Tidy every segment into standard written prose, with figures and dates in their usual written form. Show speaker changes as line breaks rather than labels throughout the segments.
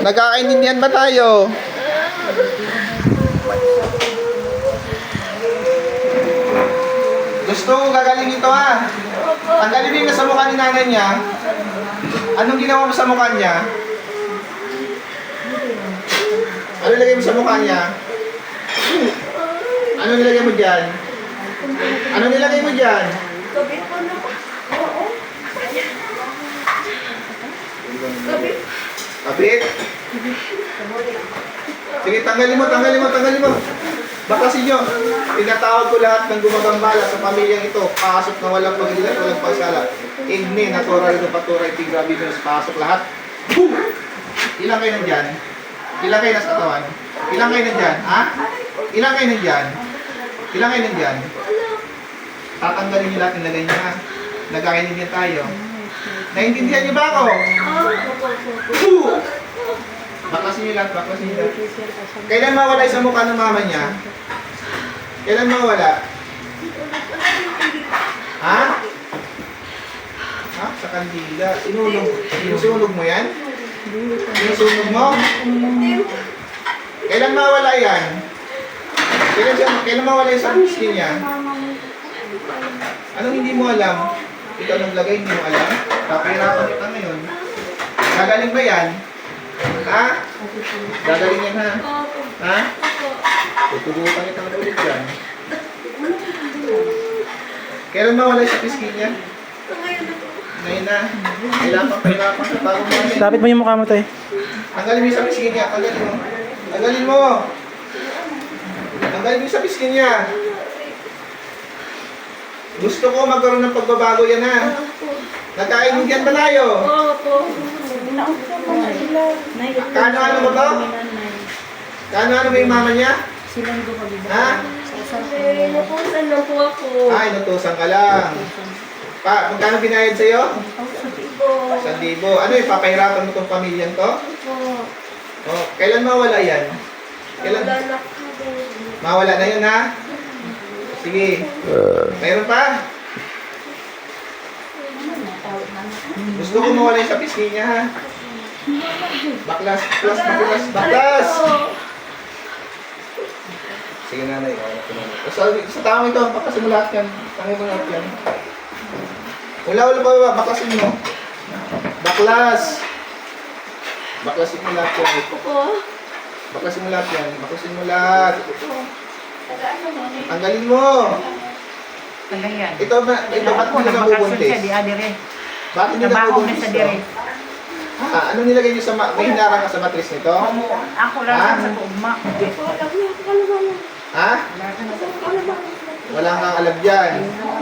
Nagkakaintindihan ba tayo? Gusto ko gagaling ito ha. Tanggalin mo yung nasa mukha ni nanay niya. Anong ginawa mo sa mukha niya? Ano nilagay mo sa mukha niya? Ano nilagay mo dyan? Ano nilagay mo dyan?
Kabit po na. Oo. Kabit.
Kapit? Sige, tanggalin mo. Bakasin nyo. Tinatawag ko lahat ng gumagambala sa pamilyang ito. Pasok na walang pagilan, walang pagsala. Igne, natural ito paturay, tigrabi nyo. Pasok lahat. Boom! Ilang kayo nandyan? Ilang kayo nasa katawan? Ilang kayo nandyan? Ha? Ilang kayo nandyan? Ilang kayo nandyan? Tatanggalin nyo lahat, nilagay nyo ha. Nagkakaintindihan tayo. Naintindihan nyo ba ako? Boom! Baklasin nyo lahat, baklasin nyo lahat. Kailan mawala sa mukha ng mama niya? Kailan mawala? Ha? Ha? Sa kandila. Sinusunog mo yan? Sinusunog mo? Kailan mawala yan? Kailan mawala yung sa skin niya? Anong hindi mo alam? Ikaw nang lagay, hindi mo alam? Papahirapan kita ngayon. Gagaling ba yan? Ha? Gagaling yan ha? Ha? Tutubukan kita na ulit yan. Kailan mawala sa piskin niya? Ngayon na. Kailangan pahirapan sa bagong namin.
Lapit mo yung mukha mo, Tay.
Tanggalin mo yung sa piskin niya. Tanggalin mo. Tanggalin mo. Tanggalin mo yung sa piskin niya. Gusto ko magkaroon ng pagbabago yan ha. Nagkakaintindihan ba tayo?
Opo.
Kano-ano mo to? Kano-ano mo yung mama niya? Ha?
Napusan lang po ako.
Ay, inutusan ka lang. Magkano binayad sa'yo?
Po.
1,000. Ano yung papahirapan mo tong pamilyang to?
Po.
Oh, kailan mawala yan? Kailan?
Wala na po.
Mawala na yun ha? Sige. Mayroon pa? Gusto ko mawala yung sa pisngi niya ha? Baklas. Sige nanay. Sa taong ito, bakasin mo lahat yan. Tangin mo lahat yan. Wala pa, bakasin mo. Baklas. Baklasin mo lahat yan.
Po.
Baklasin mo lahat yan. Baklasin mo lahat. Tanggalin mo.
Tanggal yan.
Ito ba't hindi na nabubuntis? Bakit hindi na nabubuntis to? Ano nilagay niyo sa may hinarang ka sa matris nito?
Ako lang sa tugma.
Ha? Wala kang alam dyan.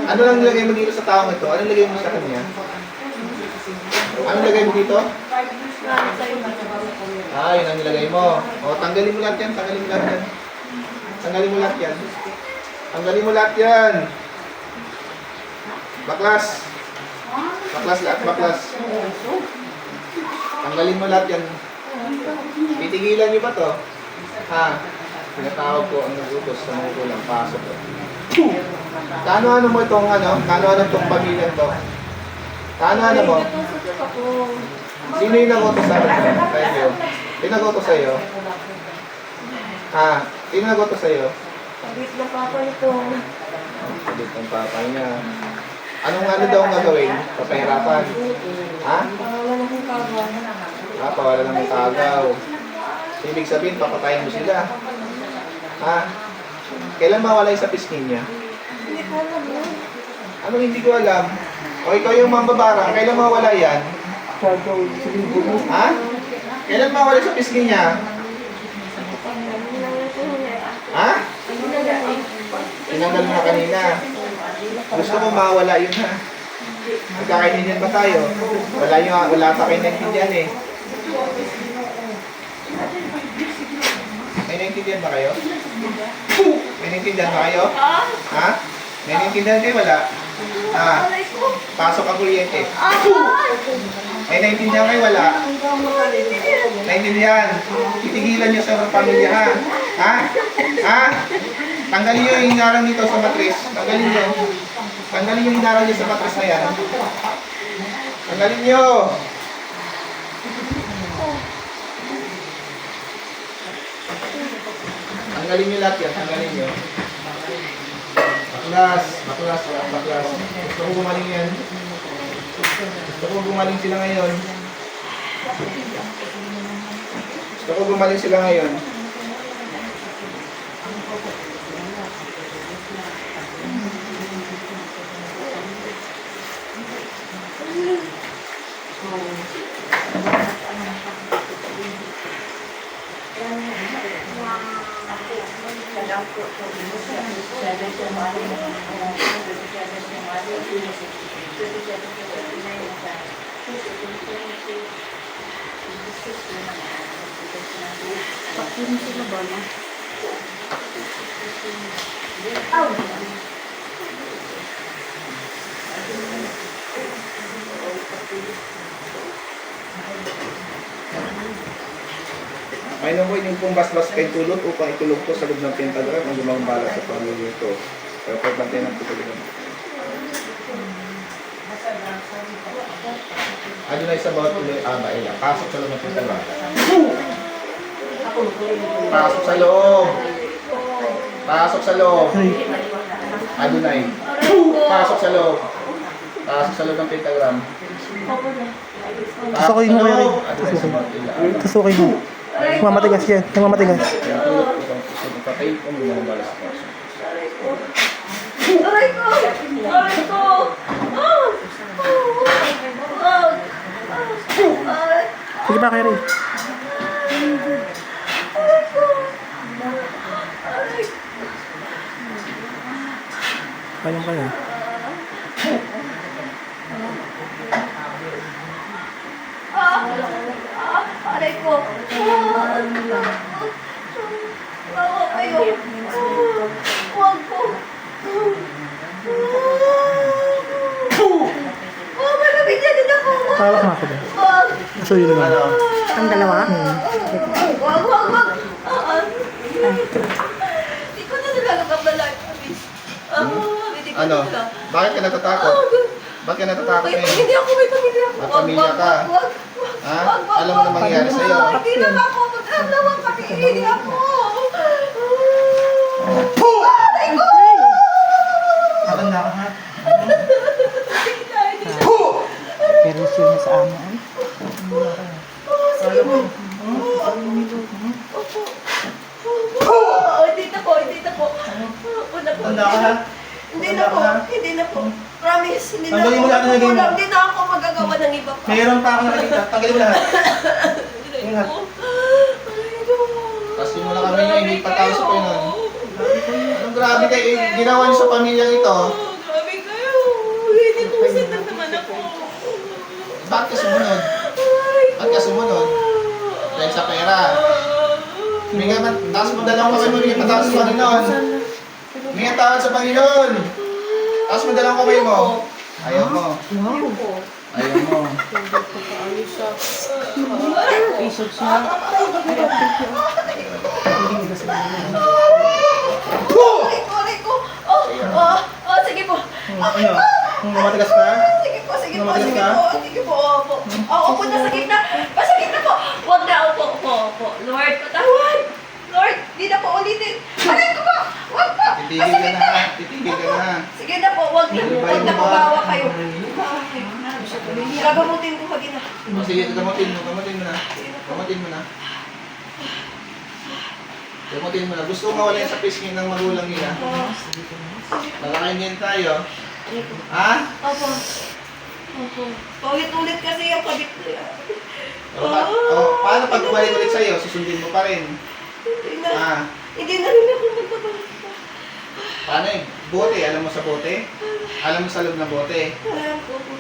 Ano lang nilagay mo dito sa taong ito? Ano nilagay mo sa kanya? Ano nilagay mo dito? Yun ang nilagay mo. O, tanggalin mo lahat yan. Tanggalin mo lahat yan. Tanggalin mo lahat yan. Tanggalin mo lahat yan. Baklas. Baklas lahat, baklas. Tanggalin mo lahat yan. Titigilan niyo ba to? Ha? Pinatawag ko ang nagutos sa mga kulang. Pasok ko. Kano-ano mo itong Kano-ano itong pamilya to? Kano-ano mo? Sino yung nagutos sa iyo? Sino nagutos sa iyo? Ha? Sino nagutos sa iyo?
Kabit na papa ito.
Kabit ng papa niya. Anong daw ang gagawin? Papahirapan? Ha?
Wala na kong kagaw.
Pawala ng kagaw. Ibig sabihin, papatayin mo sila. Ha? Kailan mawala yung sa pisngi niya?
Hindi ko alam yun.
Anong hindi ko alam? O ikaw yung mambabarang, kailan mawala yan? Ha? Kailan mawala sa pisngi niya? Ha? Tinanggal mo na kanina. Gusto mo mawala yun ha? Magkakaintindihan ba tayo? Wala pa kayo naintindihan eh. May naintindihan ba kayo? May naintindihan ba kayo? Ha? May naintindihan kayo? Wala? Ha? Pasok ang kuryente. May naintindihan kayo? Wala? Naintindihan? Titigilan niyo sa pamilya ha? Ha? Ha? Tanggalin niyo yung hinarang nito sa matris. Tanggalin niyo. Tanggalin yung hinarang niyo sa matris na yan. Tanggalin niyo. Tanggalin nyo lahat yan, tanggalin nyo. Baklas, baklas, baklas. Gusto ko gumaling yan. Gusto ko gumaling sila ngayon. Gusto ko gumaling sila ngayon. May naman yung pong basbas kay tulot upang itulog ko sa loob ng pentagram ang gumambala sa pamilya ito. Pero pagbantay ng pagkagulang. Ano na isa bawat tuloy? Baila. Pasok sa loob ng pentagram. Pasok sa loob. Pasok sa loob. Adonai. Pasok sa loob. Pasok sa loob ng pentagram.
Tusukin mo kaya rin.
Adonai sa bawat ila.
Tusukin mo. Mamatigas yan. Yung mamatigas.
Kaya tulog ko sa pagkatayin ko gumambala sa paso.
Aray ko! Aray ko! Aray!
Sige pa kaya rin. Kayang kaya.
Aray ko! Bawa kayo! Huwag ko! Malamig na din ako!
Hawak nga ako ba?
Wag!
Nasuyo na lang.
Ano?
Ang dalawa?
Wag! Wag! Hindi ko na nagkakabalan. Hindi ko
Ano?
na.
Bakit ka natatakot? Bakit ka natatakot
May
ngayon?
pamilya ako, may pamilya ako.
May pamilya ka.
Wag!
Ha? Alam mo na mangyayari sa'yo.
Hindi na ako magkakalawa pati hindi ako.
Maganda ka ha?
Pero sino sa amo?
Sige po. Hindi na po, hindi na po. Una po.
Maganda ka ha?
Hindi na po, hindi na po. Promise, hindi na
Tanggalin
ako.
mo lahat ng naging mo.
Hindi na ako magagawa ng iba pa.
Mayroon pa ako nakikita. Tanggalin mo lahat.
Aray ko. Aray ko.
Kasi mo na kami niya, hindi patawag sa Panginoon. Anong grabe kayo, ginawa niyo sa pamilyang ito.
Grabe kayo. Hindi po sandang naman ako.
Bakit ka sumunod? Bakit ka sumunod? Dahil sa pera. Huminga man, taas mo dalawang kamay mo, huminga patawag sa Panginoon. Huminga tawag sa Panginoon. Taas mo dalawang kamay mo. Ayaw mo. Ayaw mo.
Isog siya.
Aray ko. Sige po.
Ano? Kung mamatigas ka?
Sige po, sige po,
Namatigas
sige
ka?
po, sige po, opo. Opo na sa gitna. Sa gitna po. Huwag na, opo. Lord, patawad. Lord, di na po ulitin. Aray ko po. Huwag po.
Titigil ka na ha. Titigil ka na ha.
Sige na po, huwag na. Huwag na mabawa kayo. Gagamutin ko pag ina.
O sige, gamutin mo na. Gamutin mo na. Gamutin mo na. Gusto ko mawala yan sa pisngi ng magulang nila. Nakakaingin tayo. Ha?
Opo. Ulit-ulit kasi yung kabit ko yan.
Paano pag bumalik ulit sa'yo, susundin mo pa rin?
Hindi na rin ako magpapalik pa.
Paano eh? Bote, alam mo sa bote? Alam mo sa loob ng bote?
Alam ko po.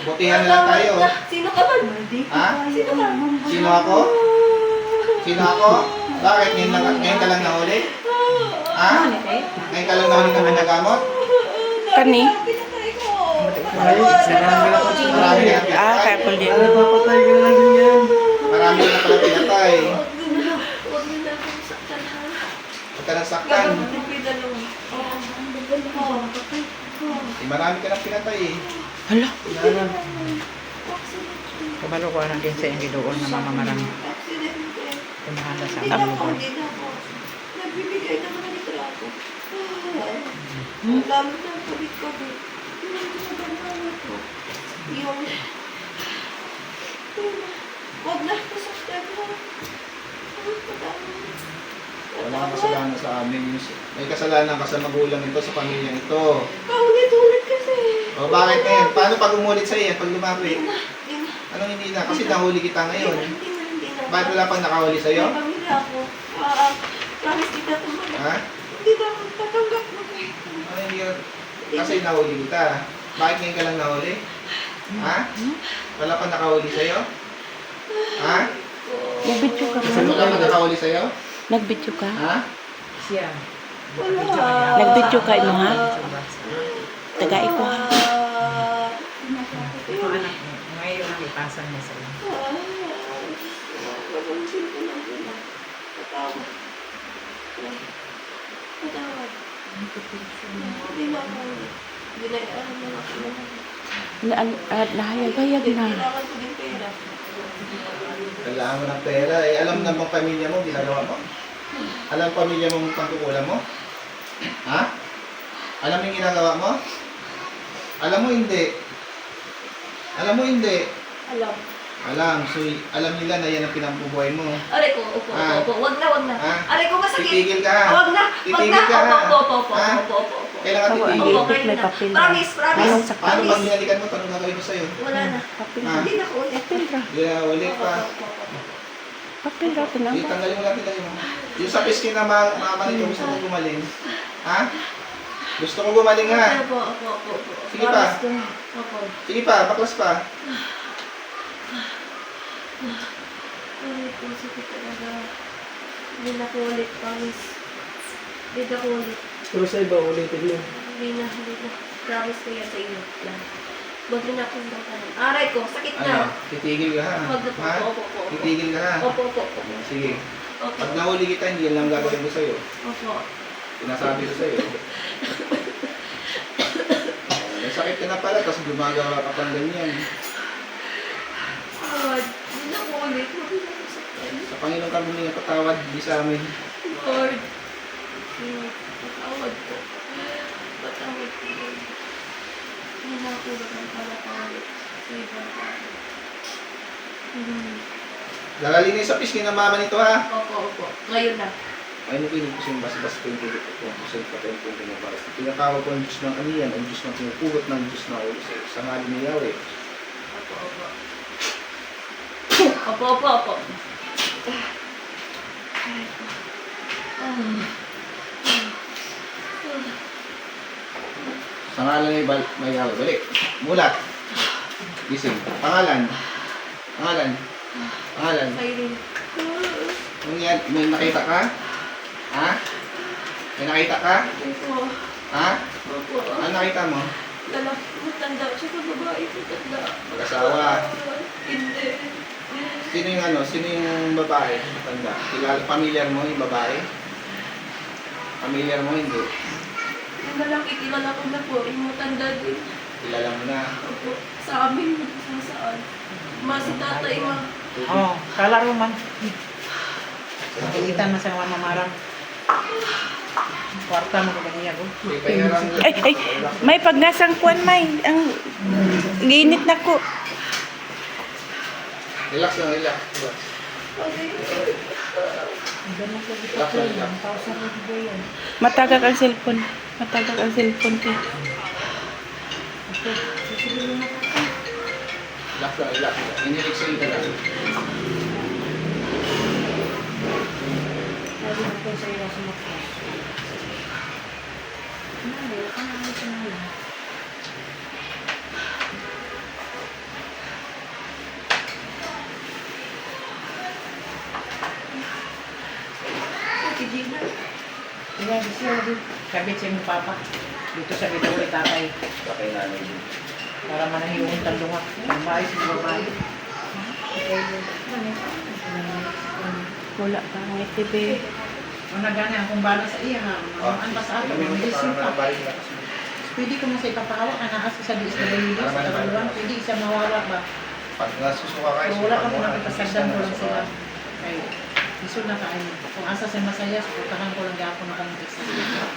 Botehan na lang tayo.
Sino ka man?
Ha?
Sino ka?
Sino ako? Sino ako? Bakit? Ngayon ka lang nahuli? Ha? Ngayon ka lang nahuli na may nagamot?
Kani?
Pinatay ko.
Marami ka na pinatay.
Kaya po din.
Napapatay ka na lang yun yan.
Marami ka na pala pinatay.
Huwag mo na akong saktan ha.
Huwag ka nang saktan.
Gagamutin ko yung dalawa.
Marami ka nang pinatay eh.
Hala. Kabalo ko na din sa yung gidoon na mamamarang.
Accident.
Tumahala sa
Hindi na
amo.
ako. Nagbibigay ko. Ang dami ng kubit-kubit. Yung... Huwag na, pasakyan mo.
Wala kang kasalanan sa amin. May kasalanan ka sa magulang ito, sa pamilyang ito.
Paulit-ulit kasi.
O bakit ngayon? Paano pag umulit sa iyo? Pag lumapit?
Hindi na.
Anong hindi na? Kasi nahuli kita ngayon.
Hindi na.
Bakit wala pang nakahuli sa iyo?
May pamilya ako. Promise kita tumanggap.
Ha?
Hindi na ako tatanggap mo.
Ano hindi ka? Kasi nahuli kita. Bakit ngayon ka lang nahuli? Ha? Wala pang nakahuli sa iyo? Ha?
Nagbidyo ka ba?
Wala pang nakahuli sa iyo?
Nagbidyo ka?
Ha?
Wala.
Nagbidyo ka mo, ha? Tagay ko, ha?
Ito anak mo, ngayon ang ipasa niya sa iyo.
Napansin ko lang din. Patawad. Patawad. Hindi na ako. Ginayaan na ako naman.
Nahayag-hayag na.
Kailangan ko din pera.
Kailangan mo ng pera. Eh, alam na bang pamilya mo, ginagawa mo? Alam pamilya mo ang pangkukulam mo? Ha? Alam mo yung ginagawa mo? Alam mo hindi. Alam mo hindi.
Alam.
Alam. So, alam nila na yan ang pinampubuhay mo.
Aray ko, opo. Wag na.
Ah.
Aray ko masakit.
Titigil ka.
Wag na.
Titigil ka.
Opo.
Ha? Kailangan
Tawa,
titigil.
Opo, kayo
may
na.
papel na.
Promise.
Anong sa
Paano pag
Promise.
binalikan mo, tanong gagawin ko sa'yo?
Wala na.
Papel
Ah.
na.
Hindi na ko ulit.
Papel na.
Hindi na ulit pa.
Papel na.
Sige,
Tinawag.
tanggalin mo natin mo. Yung sa piskin na mamalit ko, gusto mo gumaling. Ha? Gusto mo gumaling ha?
Opo.
Sige pa.
Promise ko. Opo.
Sige pa, baklas pa.
Aray ko, sakit talaga. Hindi na ko ulit. Promise. Hindi na ko ulit.
Pero sa iba, ulitin mo.
Hindi na. Promise ko yan sa inyo. Yan. Huwag na akong bakalan. Aray ko, sakit
Ano?
na.
Titigil ka ha?
Huwag na po.
Ha?
Opo.
Titigil ka ha?
Opo.
Sige.
Opo.
Pag nahuli kita, hindi yan lang gagawin ko sa'yo.
Opo.
Sinasabi ko sa'yo. May sakit ka na pala, tapos gumagawa ka pang ganyan.
Lord, hindi na ko ulit. Huwag na ako saktan.
Sa Panginoon ka humingi ng patawad, di sa amin.
Lord, patawad ko. Patawad ko, Lord. Hindi na ako nagpapalapawit sa ibang tao.
Lalalinis sa piskin ng mama nito ha.
Opo. Ngayon na.
Ay, mo pinipus yung bas-bas ko yung tubig ko. Kusay pa tayo kung pinabaras. Tinatawag ko ang Diyos ng aniyan, ang Diyos ng pinupugot ng Diyos na ulo sa ngalan ni Yahweh.
Opo.
Sa ngalan ni Yahweh. Balik. Mulat. Gising. Pangalan.
Siren.
May nakita ka? Ha? May nakita ka?
Opo.
Ha?
Opo.
Ano nakita mo?
Lalaki, matanda. Tsaka babae, matanda.
Mag-asawa.
Hindi.
Sino yung babae? Matanda. Kilala, familiar mo yung babae? Familiar mo, hindi.
Yung lalaki, kilala ko na po. Yung matanda din.
Kilala mo na.
Opo. Sa amin, kung saan. Si tatay, ma.
Oh, kalaro man. Nakikita mo sa mga mamarang. Kwarta mo ko niya ko.
Ay, may paggasang kuwan, may. Ang ginit na ko.
Relax lang, relax. Relax lang, relax.
Matagak ang cellphone. Ko.
Relax lang, relax. Inilixin ka lang.
Kabit sa imong papa. Dito sa bito ulit tatay.
Bakit nanay din?
Para manahiyong talunga. Ang maayos ng babae.
Wala pa ang TV.
Ang nagana akong bala sa iya ha. Ang basa ato. Medicine pa. Pwede ko mo sa ipapahawak ka na sa DSWD sa Tabaluan. Pwede isa mawala ba?
Pag nasusuka kayo,
Kung wala ka mo nakipasagdan ko lang sila. Kay Lisod na kain. Kung asa siya masaya, suportahan ko lang gapon na kami isa.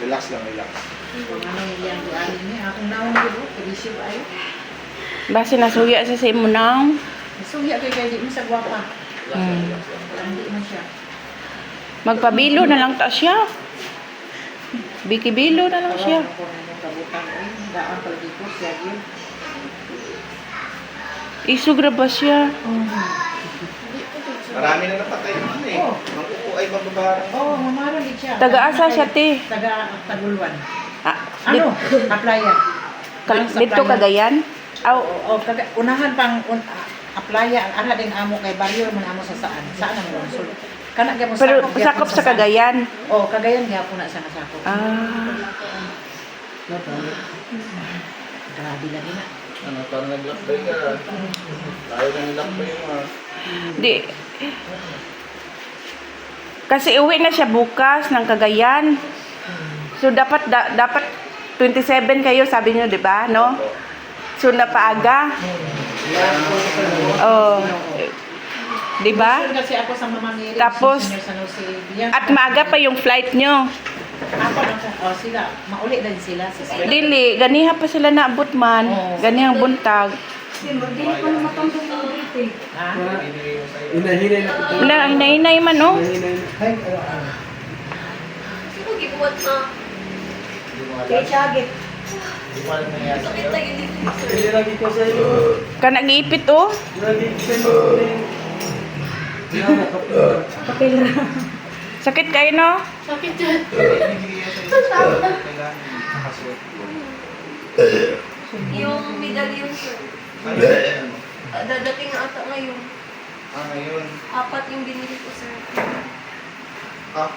Relax lang, relax.
Kung ano yung iyang dialin niya, akong naon dito, tulisip ay.
Base nasuya sa imo now.
Suya kay kay di mo sa gwapa. Hindi man siya.
Magpabilo na lang ta siya. Bikibilo na lang siya.
Ako na yung kabutan. Ay, daan pala dito, siya yun.
Isugra ba siya?
Marami na napatay naman eh.
Oo.
Mangkuko ay mababarang.
Oo, mamara din siya.
Taga-asa siya, te?
Taga-Tagulwan.
Ah,
Ano? Aplaya.
dito Cagayan? Aw,
Oo, unahan pang Aplaya, ang ara ding amo kay baryo man amo sa saan. Saan ang lungsod? Kana gyapon
pero sakop sa Cagayan.
Oo, Cagayan gyapon na sa nasakop.
Ah,
Grabe lang ina.
Ano, parang naglakbay ka. Tayo na nilakbay mo ah.
di. Kasi uwi na siya bukas ng Cagayan. So dapat dapat 27 kayo sabi niyo, 'di ba? No? So napaaga. Oh. 'Di ba?
Lungsod kasi ako sa Mama Mary.
Tapos,
Senior San Jose. Biyan
At maaga pa yung flight nyo.
Ako lang sila. Mauli din sila sa sila.
Dili, ganiha pa sila naabot man. Ganihang buntag.
Ha?
Inahinay na kita.
Hinahinay man, oh.
Inahinay na. Ay,
Sino gibuhat na?
Kay Chagit. Hindi mo alam nangyari
Sakit
sa'yo.
na yun dito.
Hindi lagi ko sa iyo.
Kanang ipit, oh.
Lagi ko sa iyo.
Sakit kayo, no?
Sakit dyan.
Kailangan nakasuot.
Yung medallion, sir.
Ayun.
Dadating na ata ngayon.
Ngayon.
4 yung binili ko, sir.
Ah,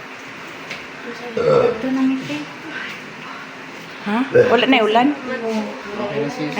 Ha? Wala na ulan?
okay na sis.